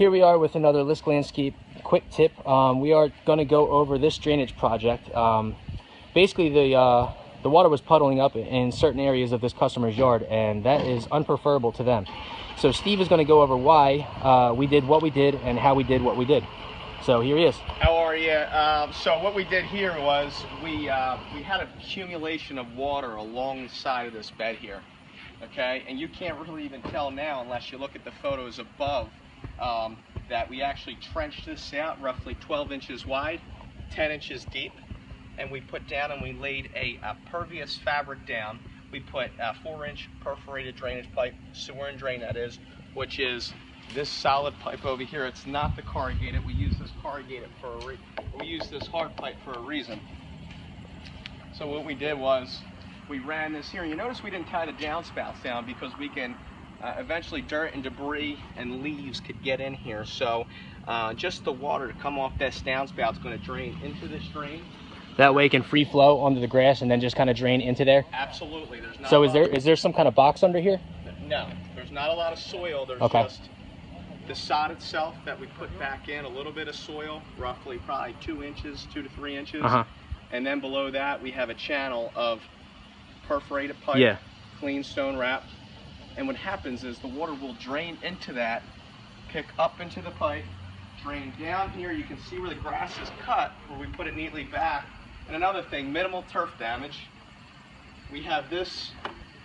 Here we are with another Lisk Landscape quick tip. We are going to go over this drainage project. Basically, the water was puddling up in certain areas of this customer's yard, and that is unpreferable to them. So Steve is going to go over why we did what we did and how we did what we did. So here he is. How are you? So what we did here was we had an accumulation of water along the side of this bed here. Okay, and you can't really even tell now unless you look at the photos above that we actually trenched this out roughly 12 inches wide, 10 inches deep, and we put down and we laid a pervious fabric down. We put a 4-inch perforated drainage pipe, sewer and drain that is, which is this solid pipe over here. It's not the corrugated. We use this corrugated we use this hard pipe for a reason. So what we did was we ran this here. You notice we didn't tie the downspouts down because we can eventually dirt and debris and leaves could get in here. So just the water to come off this downspout is going to drain into this drain. That way it can free flow onto the grass and then just kind of drain into there? Absolutely. There's not so is there some kind of box under here? No, there's not a lot of soil. There's just the sod itself that we put back in, a little bit of soil, roughly probably 2 inches, 2 to 3 inches. And then below that we have a channel of perforated pipe, clean stone wrap. And what happens is the water will drain into that, pick up into the pipe, drain down here. You can see where the grass is cut, where we put it neatly back. And another thing, minimal turf damage. We have this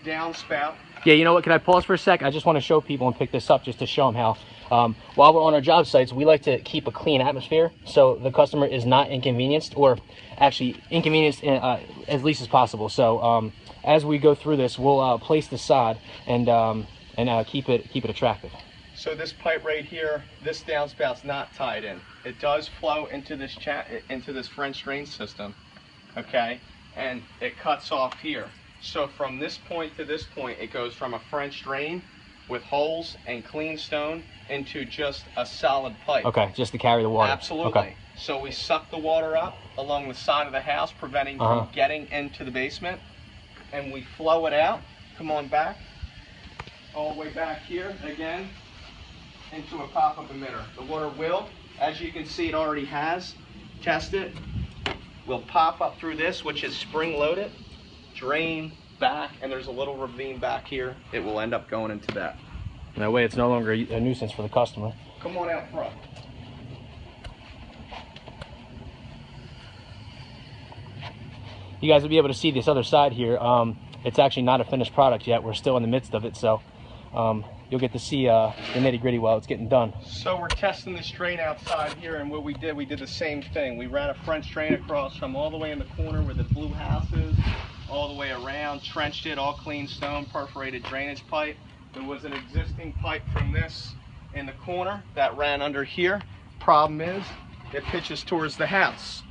downspout. Yeah, you know what, can I pause for a sec? I just want to show people and pick this up just to show them how. While we're on our job sites, we like to keep a clean atmosphere so the customer is not inconvenienced, or actually inconvenienced as least as possible. So as we go through this, we'll place the sod and keep it attractive. So this pipe right here, this downspout's not tied in. It does flow into this French drain system, okay, and it cuts off here. So from this point to this point, it goes from a French drain with holes and clean stone into just a solid pipe. Okay, just to carry the water. Absolutely. Okay. So we suck the water up along the side of the house, preventing from getting into the basement, and we flow it out. Come on back, all the way back here again into a pop-up emitter. The water will, as you can see, it already has. Test it. Will pop up through this, which is spring-loaded, drain back, and there's a little ravine back here. It will end up going into that. That way it's no longer a nuisance for the customer. Come on out front. You guys will be able to see this other side here. It's actually not a finished product yet. We're still in the midst of it, so you'll get to see the nitty-gritty while it's getting done. So we're testing this drain outside here, and what we did the same thing. We ran a French drain across from all the way in the corner where the blue house is, all the way around, trenched it, all clean stone, perforated drainage pipe. There was an existing pipe from this in the corner that ran under here. Problem is, it pitches towards the house.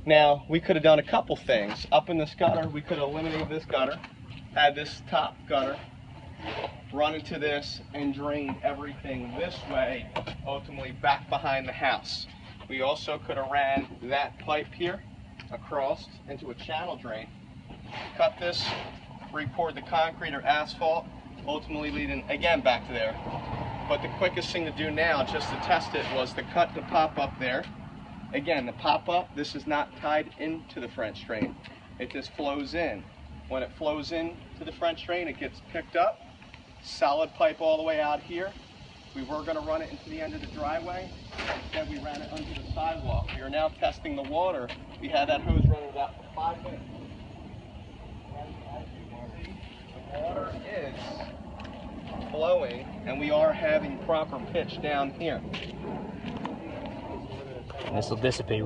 Now, we could have done a couple things. Up in this gutter, we could have eliminated this gutter, had this top gutter, run into this, and drained everything this way, ultimately back behind the house. We also could have ran that pipe here across into a channel drain, cut this, re-poured the concrete or asphalt, ultimately leading again back to there. But the quickest thing to do now, just to test it, was to cut the pop-up there. Again, the pop-up, this is not tied into the French drain. It just flows in. When it flows in to the French drain, it gets picked up, solid pipe all the way out here. We were going to run it into the end of the driveway. Instead, we ran it under the sidewalk. We are now testing the water. We had that hose running about 5 minutes. As you can see, the water is flowing, and we are having proper pitch down here. And this will dissipate